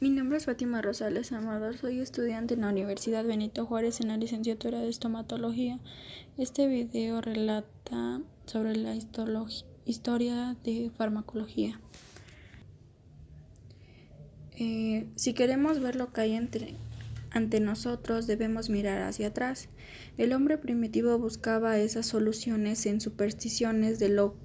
Mi nombre es Fátima Rosales Amador, soy estudiante en la Universidad Benito Juárez en la licenciatura de estomatología. Este video relata sobre la historia de farmacología. Si queremos ver lo que hay ante nosotros, debemos mirar hacia atrás. El hombre primitivo buscaba esas soluciones en supersticiones de lo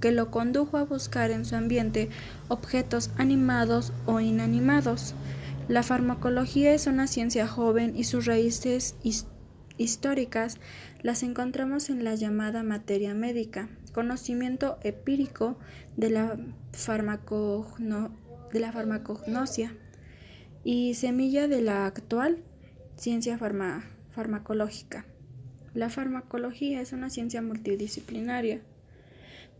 que lo condujo a buscar en su ambiente objetos animados o inanimados. La farmacología es una ciencia joven y sus raíces históricas las encontramos en la llamada materia médica, conocimiento empírico de la farmacognosia y semilla de la actual ciencia farmacológica. La farmacología es una ciencia multidisciplinaria.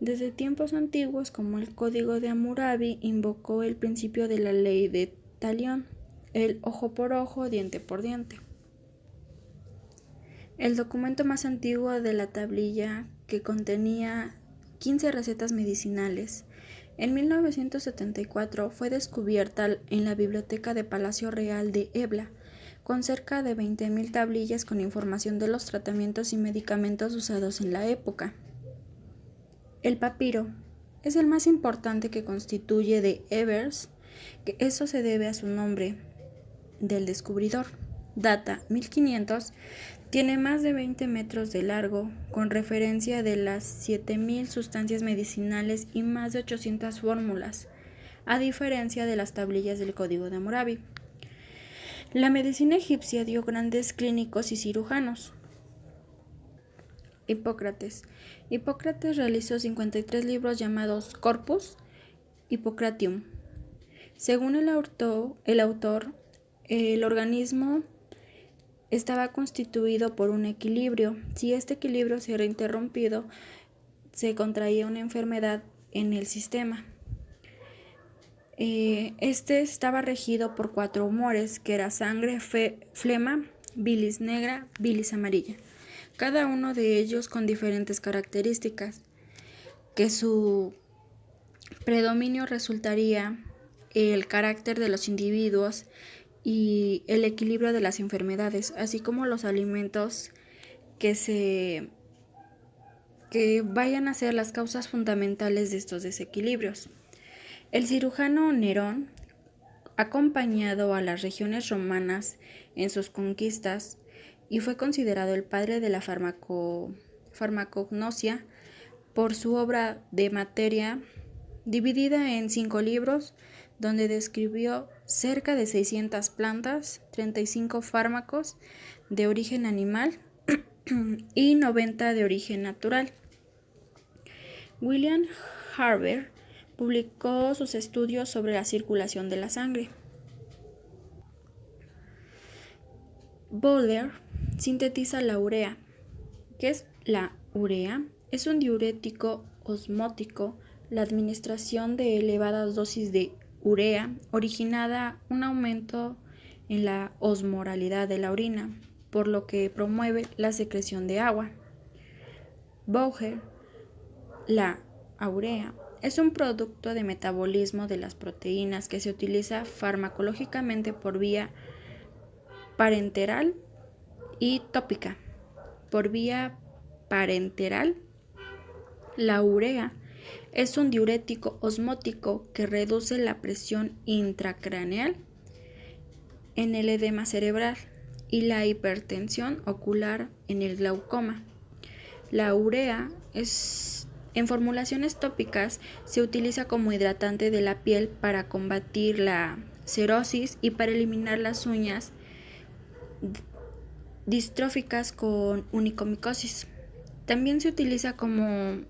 Desde tiempos antiguos, como el Código de Hammurabi, invocó el principio de la ley de Talión, el ojo por ojo, diente por diente. El documento más antiguo de la tablilla, que contenía 15 recetas medicinales, en 1974 fue descubierta en la Biblioteca de Palacio Real de Ebla, con cerca de 20.000 tablillas con información de los tratamientos y medicamentos usados en la época. El papiro es el más importante que constituye de Ebers, que eso se debe a su nombre del descubridor. Data 1500, tiene más de 20 metros de largo, con referencia de las 7.000 sustancias medicinales y más de 800 fórmulas, a diferencia de las tablillas del Código de Hammurabi. La medicina egipcia dio grandes clínicos y cirujanos. Hipócrates. Hipócrates realizó 53 libros llamados Corpus Hippocratium. Según el autor, el organismo estaba constituido por un equilibrio. Si este equilibrio se era interrumpido, se contraía una enfermedad en el sistema. Este estaba regido por 4 humores, que era sangre, flema, bilis negra, bilis amarilla. Cada uno de ellos con diferentes características, que su predominio resultaría el carácter de los individuos y el equilibrio de las enfermedades, así como los alimentos que vayan a ser las causas fundamentales de estos desequilibrios. El cirujano Nerón, acompañado a las regiones romanas en sus conquistas, y fue considerado el padre de la farmacognosia por su obra de materia, dividida en 5 libros, donde describió cerca de 600 plantas, 35 fármacos de origen animal y 90 de origen natural. William Harvey publicó sus estudios sobre la circulación de la sangre. Bowler sintetiza la urea. ¿Qué es la urea? Es un diurético osmótico. La administración de elevadas dosis de urea origina un aumento en la osmolaridad de la orina, por lo que promueve la secreción de agua. Bowler, la urea es un producto de metabolismo de las proteínas que se utiliza farmacológicamente por vía parenteral y tópica. Por vía parenteral, la urea es un diurético osmótico que reduce la presión intracraneal en el edema cerebral y la hipertensión ocular en el glaucoma. La urea en formulaciones tópicas se utiliza como hidratante de la piel para combatir la cerosis y para eliminar las uñas distróficas con onicomicosis. También se utiliza como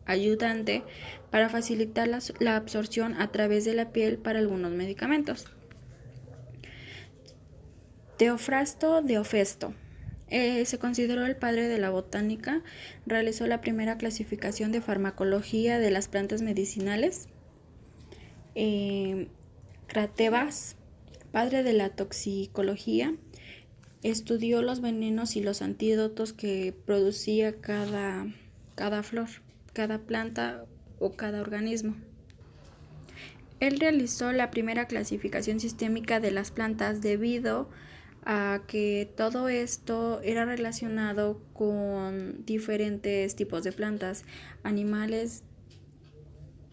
ayudante para facilitar la absorción a través de la piel para algunos medicamentos. Teofrasto de Ofesto se consideró el padre de la botánica. Realizó la primera clasificación de farmacología de las plantas medicinales. Cratebas, padre de la toxicología, estudió los venenos y los antídotos que producía cada flor, cada planta o cada organismo. Él realizó la primera clasificación sistémica de las plantas debido a que todo esto era relacionado con diferentes tipos de plantas, animales,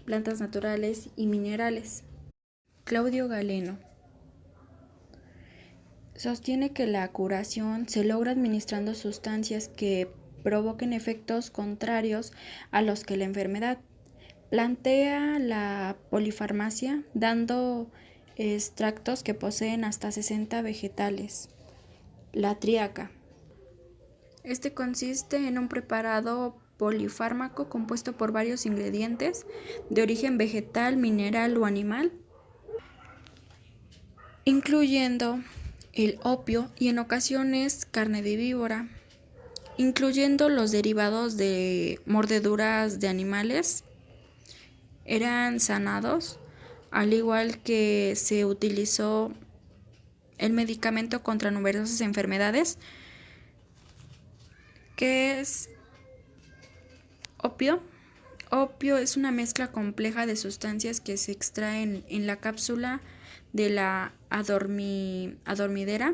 plantas naturales y minerales. Claudio Galeno sostiene que la curación se logra administrando sustancias que provoquen efectos contrarios a los que la enfermedad. Plantea la polifarmacia dando extractos que poseen hasta 60 vegetales. La triaca. Este consiste en un preparado polifármaco compuesto por varios ingredientes de origen vegetal, mineral o animal, incluyendo el opio y en ocasiones carne de víbora, incluyendo los derivados de mordeduras de animales, eran sanados, al igual que se utilizó el medicamento contra numerosas enfermedades, que es opio. Opio es una mezcla compleja de sustancias que se extraen en la cápsula de la adormidera,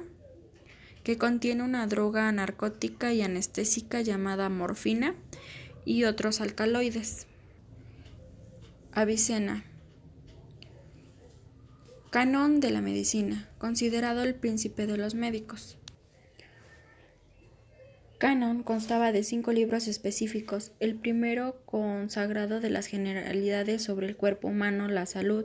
que contiene una droga narcótica y anestésica llamada morfina y otros alcaloides. Avicena. Canon de la medicina, considerado el príncipe de los médicos. Canon constaba de 5 libros específicos, el primero consagrado de las generalidades sobre el cuerpo humano, la salud,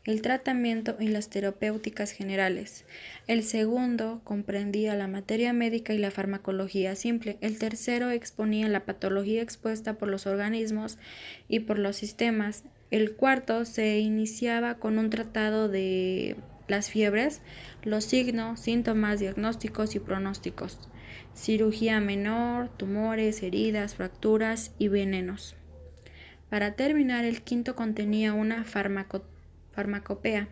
el tratamiento y las terapéuticas generales. El segundo comprendía la materia médica y la farmacología simple. El tercero exponía la patología expuesta por los organismos y por los sistemas. El cuarto se iniciaba con un tratado de las fiebres, los signos, síntomas, diagnósticos y pronósticos, cirugía menor, tumores, heridas, fracturas y venenos. Para terminar, el quinto contenía una farmacopea.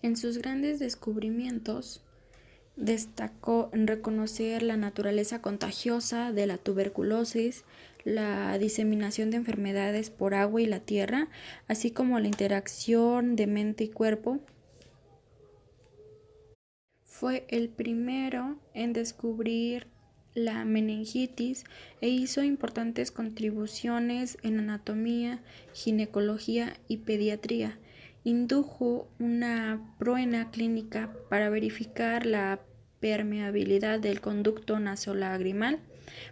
En sus grandes descubrimientos, destacó en reconocer la naturaleza contagiosa de la tuberculosis, la diseminación de enfermedades por agua y la tierra, así como la interacción de mente y cuerpo. Fue el primero en descubrir la meningitis e hizo importantes contribuciones en anatomía, ginecología y pediatría. Indujo una prueba clínica para verificar la permeabilidad del conducto nasolagrimal.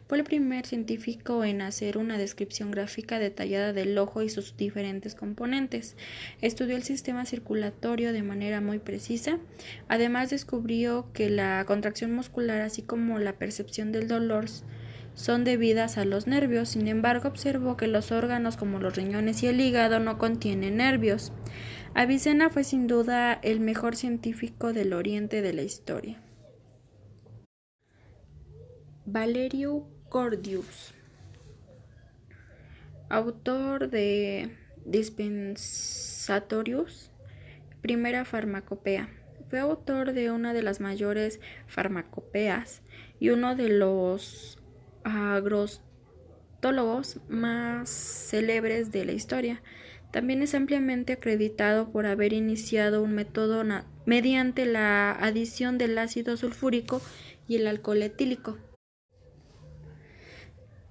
Fue el primer científico en hacer una descripción gráfica detallada del ojo y sus diferentes componentes. Estudió el sistema circulatorio de manera muy precisa. Además, descubrió que la contracción muscular, así como la percepción del dolor, son debidas a los nervios. Sin embargo, observó que los órganos como los riñones y el hígado no contienen nervios. Avicena fue sin duda el mejor científico del Oriente de la historia. Valerio Cordius, autor de Dispensatorius, primera farmacopea. Fue autor de una de las mayores farmacopeas y uno de los agrostólogos más célebres de la historia. También es ampliamente acreditado por haber iniciado un método mediante la adición del ácido sulfúrico y el alcohol etílico.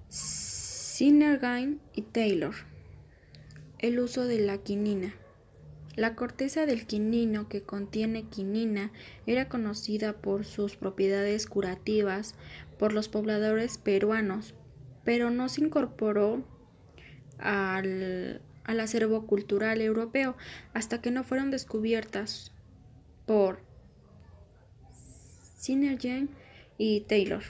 Sinergain y Taylor. El uso de la quinina. La corteza del quinino, que contiene quinina, era conocida por sus propiedades curativas por los pobladores peruanos, pero no se incorporó al acervo cultural europeo hasta que no fueron descubiertas por Sinergain y Taylor.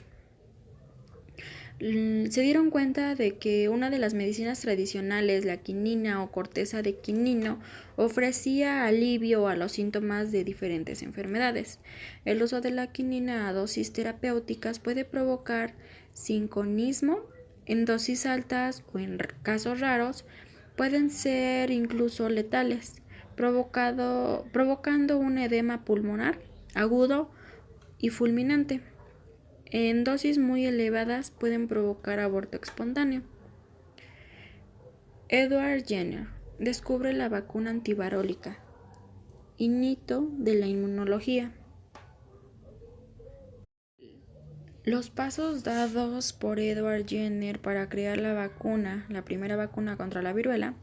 Se dieron cuenta de que una de las medicinas tradicionales, la quinina o corteza de quinino, ofrecía alivio a los síntomas de diferentes enfermedades. El uso de la quinina a dosis terapéuticas puede provocar sinconismo en dosis altas o, en casos raros, pueden ser incluso letales, provocando un edema pulmonar agudo y fulminante. En dosis muy elevadas pueden provocar aborto espontáneo. Edward Jenner, descubre la vacuna antivirólica, hito de la inmunología. Los pasos dados por Edward Jenner para crear la primera vacuna contra la viruela.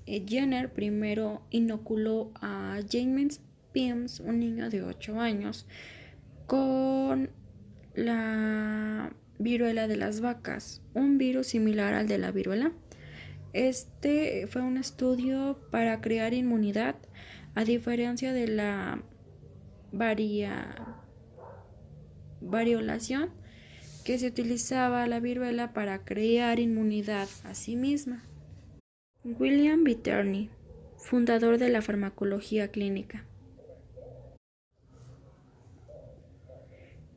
Jenner primero inoculó a James Pimms, un niño de 8 años, con la viruela de las vacas, un virus similar al de la viruela. Este fue un estudio para crear inmunidad, a diferencia de la variolación, que se utilizaba la viruela para crear inmunidad a sí misma. William Viterni, fundador de la farmacología clínica.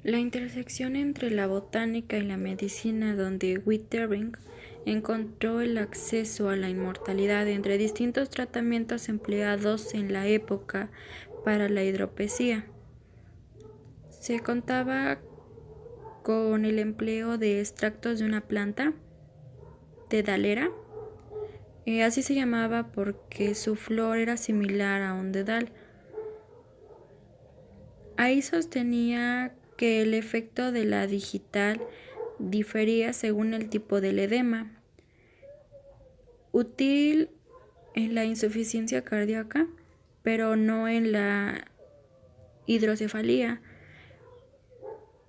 La intersección entre la botánica y la medicina, donde Withering encontró el acceso a la inmortalidad entre distintos tratamientos empleados en la época para la hidropesía. Se contaba con el empleo de extractos de una planta, dedalera, así se llamaba porque su flor era similar a un dedal. Ahí sostenía que el efecto de la digital difería según el tipo del edema, útil en la insuficiencia cardíaca, pero no en la hidrocefalía.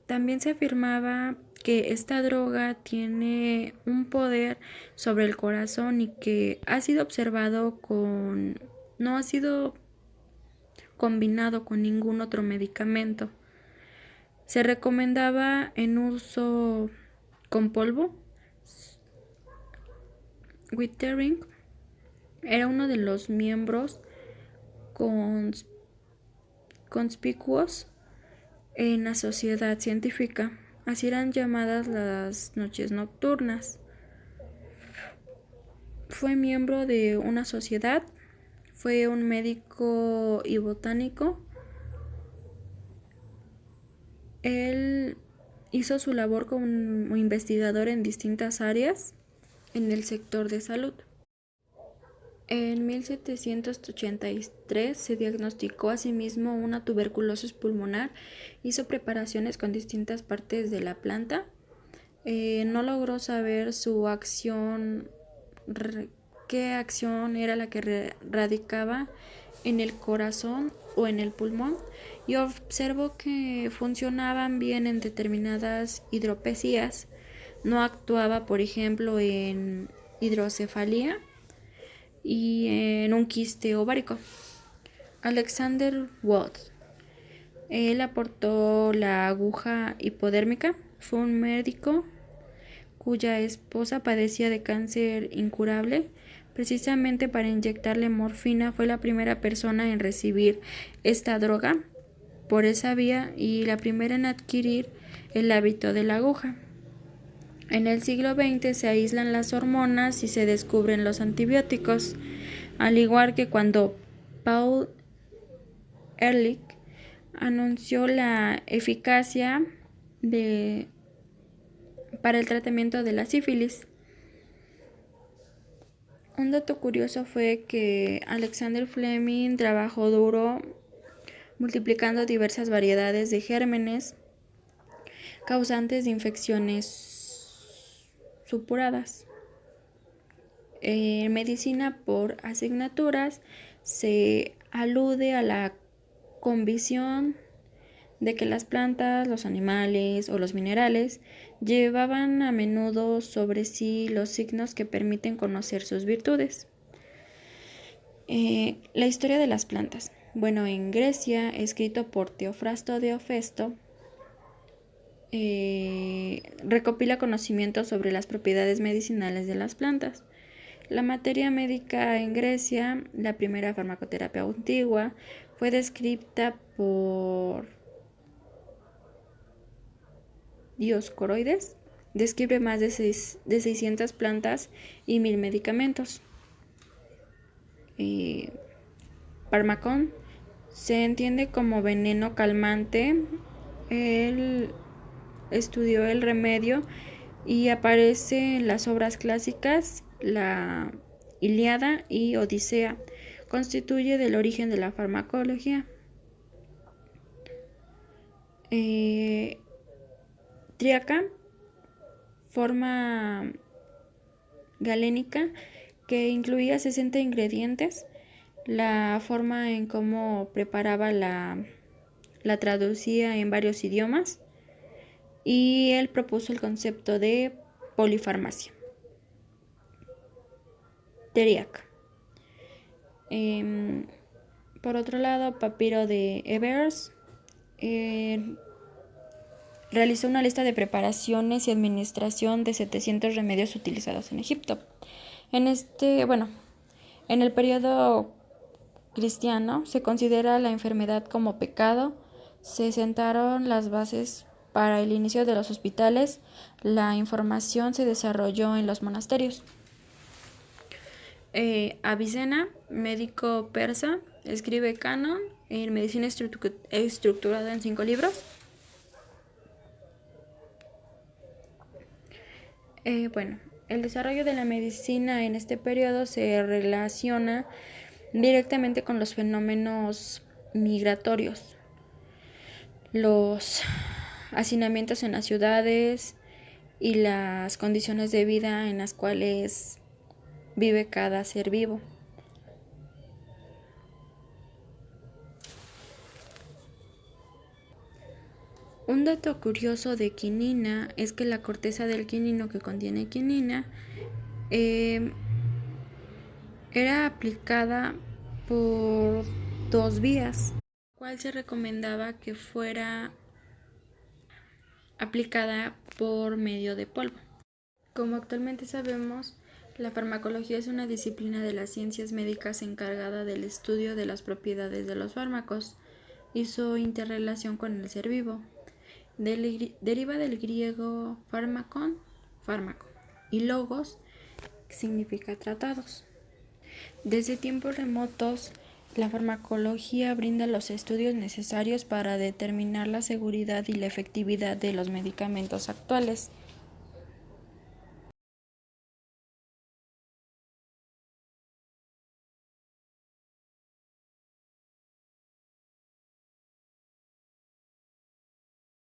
También se afirmaba que esta droga tiene un poder sobre el corazón y que ha sido observado no ha sido combinado con ningún otro medicamento. Se recomendaba en uso con polvo. Withering era uno de los miembros conspicuos en la sociedad científica, así eran llamadas las noches nocturnas. Fue miembro de una sociedad, fue un médico y botánico. Él hizo su labor como investigador en distintas áreas en el sector de salud. En 1783 se diagnosticó a sí mismo una tuberculosis pulmonar, hizo preparaciones con distintas partes de la planta, no logró saber su acción, qué acción era la que radicaba en el corazón o en el pulmón, y observó que funcionaban bien en determinadas hidropesías, no actuaba, por ejemplo, en hidrocefalía y en un quiste ovárico. Alexander Watt, él aportó la aguja hipodérmica, fue un médico cuya esposa padecía de cáncer incurable. Precisamente para inyectarle morfina, fue la primera persona en recibir esta droga por esa vía y la primera en adquirir el hábito de la aguja. En el siglo XX se aíslan las hormonas y se descubren los antibióticos, al igual que cuando Paul Ehrlich anunció la eficacia para el tratamiento de la sífilis. Un dato curioso fue que Alexander Fleming trabajó duro multiplicando diversas variedades de gérmenes causantes de infecciones supuradas. En medicina por asignaturas se alude a la convicción de que las plantas, los animales o los minerales llevaban a menudo sobre sí los signos que permiten conocer sus virtudes. La historia de las plantas. Bueno, en Grecia, escrito por Teofrasto de Hefesto, recopila conocimientos sobre las propiedades medicinales de las plantas. La materia médica en Grecia, la primera farmacoterapia antigua, fue descrita por Dioscorides. Describe más de 600 plantas y 1000 medicamentos. Fármacon se entiende como veneno calmante. Él estudió el remedio y aparece en las obras clásicas, la Ilíada y Odisea, constituye del origen de la farmacología. Tríaca, forma galénica que incluía 60 ingredientes. La forma en cómo preparaba la traducía en varios idiomas y él propuso el concepto de polifarmacia. Teriac. Por otro lado, Papiro de Ebers realizó una lista de preparaciones y administración de 700 remedios utilizados en Egipto. En el periodo cristiano se considera la enfermedad como pecado. Se sentaron las bases para el inicio de los hospitales. La información se desarrolló en los monasterios. Avicena, médico persa, escribe canon en medicina estructurado en 5 libros. El desarrollo de la medicina en este periodo se relaciona directamente con los fenómenos migratorios, los hacinamientos en las ciudades y las condiciones de vida en las cuales vive cada ser vivo. Un dato curioso de quinina es que la corteza del quinino que contiene quinina era aplicada por 2 vías, cual se recomendaba que fuera aplicada por medio de polvo. Como actualmente sabemos, la farmacología es una disciplina de las ciencias médicas encargada del estudio de las propiedades de los fármacos y su interrelación con el ser vivo. Deriva del griego fármakon, fármaco, y logos, que significa tratados. Desde tiempos remotos, la farmacología brinda los estudios necesarios para determinar la seguridad y la efectividad de los medicamentos actuales.